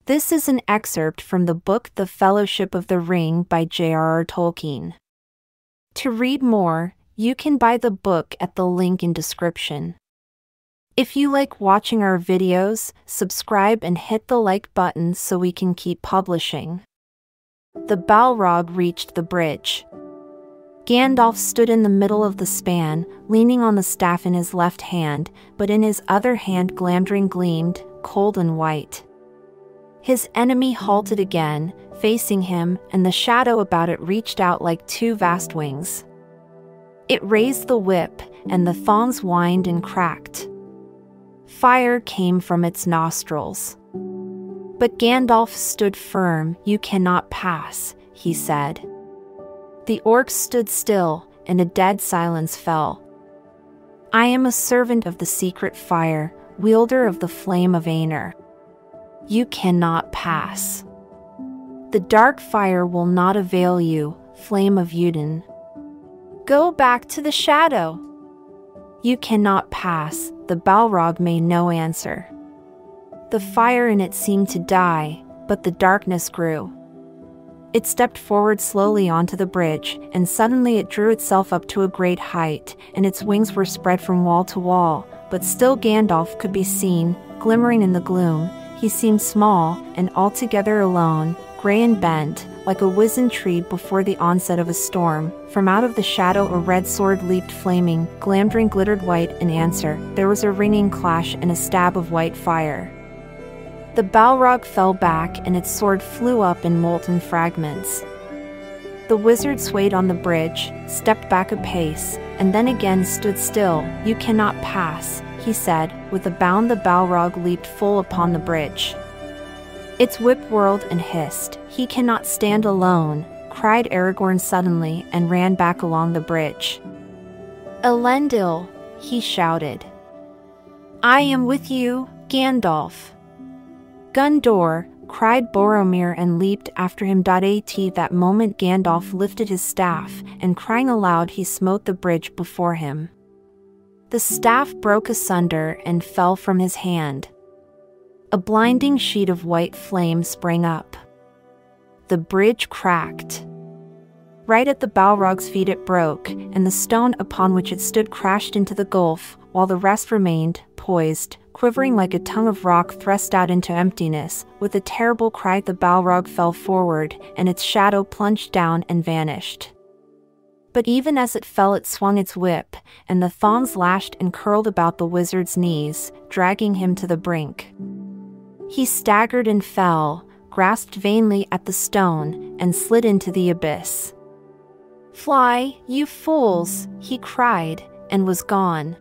This is an excerpt from the book The Fellowship of the Ring by J.R.R. Tolkien. To read more, you can buy the book at the link in description. If you like watching our videos, subscribe and hit the like button so we can keep publishing. The Balrog reached the bridge. Gandalf stood in the middle of the span, leaning on the staff in his left hand, but in his other hand Glamdring gleamed, cold and white. His enemy halted again, facing him, and the shadow about it reached out like two vast wings. It raised the whip, and the thongs whined and cracked. Fire came from its nostrils. But Gandalf stood firm. "You cannot pass," he said. The orcs stood still, and a dead silence fell. "I am a servant of the secret fire, wielder of the flame of Anor. You cannot pass. The dark fire will not avail you, flame of Uden. Go back to the shadow." "You cannot pass," the Balrog made no answer. The fire in it seemed to die, but the darkness grew. It stepped forward slowly onto the bridge, and suddenly it drew itself up to a great height, and its wings were spread from wall to wall, but still Gandalf could be seen, glimmering in the gloom. He seemed small, and altogether alone, gray and bent, like a wizened tree before the onset of a storm. From out of the shadow a red sword leaped flaming, Glamdring glittered white in answer. There was a ringing clash and a stab of white fire. The Balrog fell back, and its sword flew up in molten fragments. The wizard swayed on the bridge, stepped back a pace, and then again stood still. "You cannot pass," he said. With a bound the Balrog leaped full upon the bridge. Its whip whirled and hissed. "He cannot stand alone," cried Aragorn suddenly, and ran back along the bridge. "Elendil," he shouted. "I am with you, Gandalf." "Gondor," cried Boromir and leaped after him. At that moment Gandalf lifted his staff, and crying aloud he smote the bridge before him. The staff broke asunder and fell from his hand. A blinding sheet of white flame sprang up. The bridge cracked. Right at the Balrog's feet it broke, and the stone upon which it stood crashed into the gulf, while the rest remained, poised, quivering like a tongue of rock thrust out into emptiness. With a terrible cry the Balrog fell forward, and its shadow plunged down and vanished. But even as it fell it swung its whip, and the thongs lashed and curled about the wizard's knees, dragging him to the brink. He staggered and fell, grasped vainly at the stone, and slid into the abyss. "Fly, you fools!" he cried, and was gone.